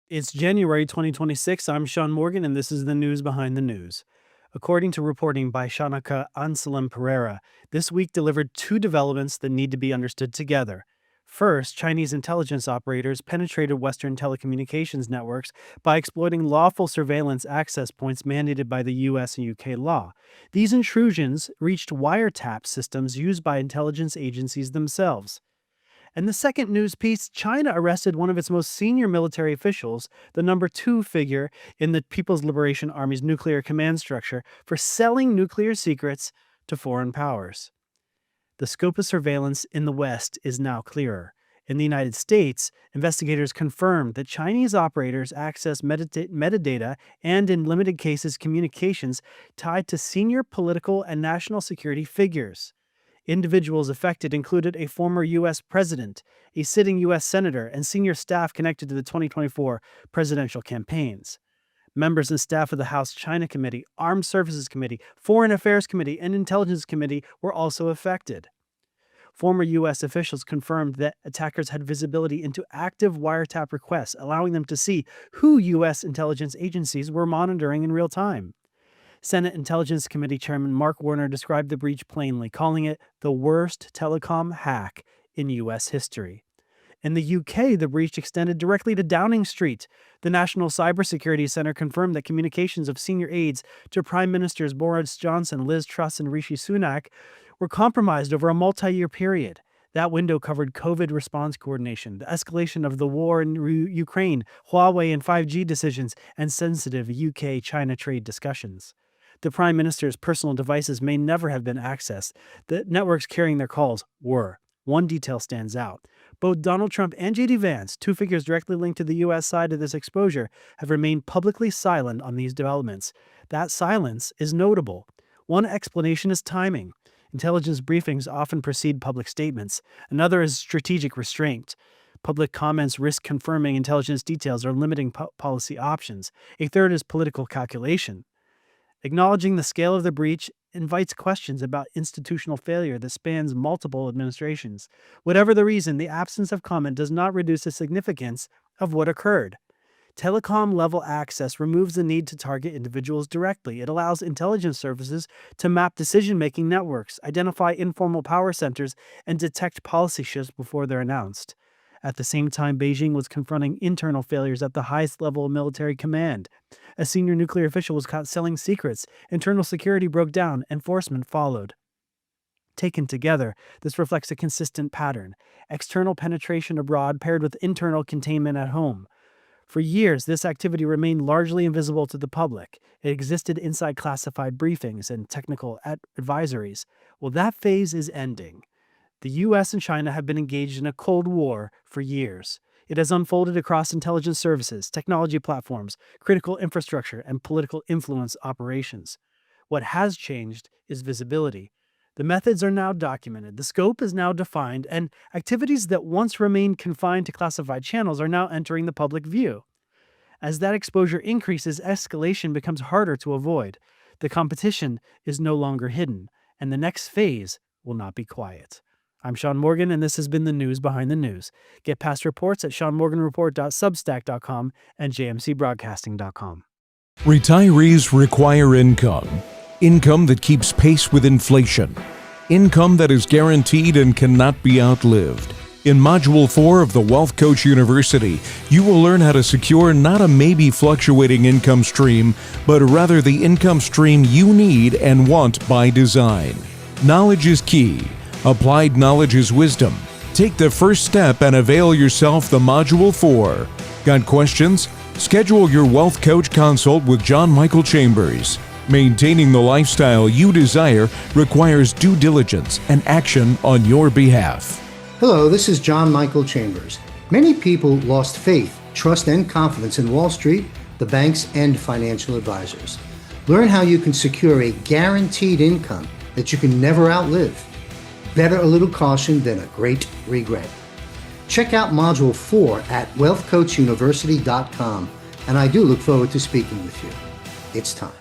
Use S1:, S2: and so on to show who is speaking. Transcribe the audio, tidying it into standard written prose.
S1: It's January 2026. I'm Sean Morgan, and this is the news behind the news. According to reporting by Shanaka Anselm Pereira, this week delivered two developments that need to be understood together. First, Chinese intelligence operators penetrated Western telecommunications networks by exploiting lawful surveillance access points mandated by the US and UK law. These intrusions reached wiretap systems used by intelligence agencies themselves. And the second news piece, China arrested one of its most senior military officials, the number 2 figure in the People's Liberation Army's nuclear command structure, for selling nuclear secrets to foreign powers. The scope of surveillance in the West is now clearer. In the United States, investigators confirmed that Chinese operators access metadata and, in limited cases, communications tied to senior political and national security figures. Individuals affected included a former U.S. president, a sitting U.S. senator, and senior staff connected to the 2024 presidential campaigns. Members and staff of the House China Committee, Armed Services Committee, Foreign Affairs Committee, and Intelligence Committee were also affected. Former U.S. officials confirmed that attackers had visibility into active wiretap requests, allowing them to see who U.S. intelligence agencies were monitoring in real time. Senate Intelligence Committee Chairman Mark Warner described the breach plainly, calling it the worst telecom hack in U.S. history. In the UK, the breach extended directly to Downing Street. The National Cybersecurity Center confirmed that communications of senior aides to Prime Ministers Boris Johnson, Liz Truss, and Rishi Sunak were compromised over a multi-year period. That window covered COVID response coordination, the escalation of the war in Ukraine, Huawei and 5G decisions, and sensitive UK-China trade discussions. The Prime Minister's personal devices may never have been accessed. The networks carrying their calls were. One detail stands out. Both Donald Trump and J.D. Vance, two figures directly linked to the U.S. side of this exposure, have remained publicly silent on these developments. That silence is notable. One explanation is timing. Intelligence briefings often precede public statements. Another is strategic restraint. Public comments risk confirming intelligence details or limiting policy options. A third is political calculation. Acknowledging the scale of the breach invites questions about institutional failure that spans multiple administrations. Whatever the reason, the absence of comment does not reduce the significance of what occurred. Telecom-level access removes the need to target individuals directly. It allows intelligence services to map decision-making networks, identify informal power centers, and detect policy shifts before they're announced. At the same time, Beijing was confronting internal failures at the highest level of military command. A senior nuclear official was caught selling secrets. Internal security broke down. Enforcement followed. Taken together, this reflects a consistent pattern: external penetration abroad paired with internal containment at home. For years, this activity remained largely invisible to the public. It existed inside classified briefings and technical advisories. Well, that phase is ending. The U.S. and China have been engaged in a Cold War for years. It has unfolded across intelligence services, technology platforms, critical infrastructure, and political influence operations. What has changed is visibility. The methods are now documented, the scope is now defined, and activities that once remained confined to classified channels are now entering the public view. As that exposure increases, escalation becomes harder to avoid. The competition is no longer hidden, and the next phase will not be quiet. I'm Sean Morgan, and this has been the news behind the news. Get past reports at seanmorganreport.substack.com and jmcbroadcasting.com.
S2: Retirees require income. Income that keeps pace with inflation. Income that is guaranteed and cannot be outlived. In Module 4 of the Wealth Coach University, you will learn how to secure not a maybe fluctuating income stream, but rather the income stream you need and want by design. Knowledge is key. Applied knowledge is wisdom. Take the first step and avail yourself the Module 4. Got questions? Schedule your Wealth Coach consult with John Michael Chambers. Maintaining the lifestyle you desire requires due diligence and action on your behalf.
S3: Hello, this is John Michael Chambers. Many people lost faith, trust, and confidence in Wall Street, the banks, and financial advisors. Learn how you can secure a guaranteed income that you can never outlive. Better a little caution than a great regret. Check out Module 4 at wealthcoachuniversity.com, and I do look forward to speaking with you. It's time.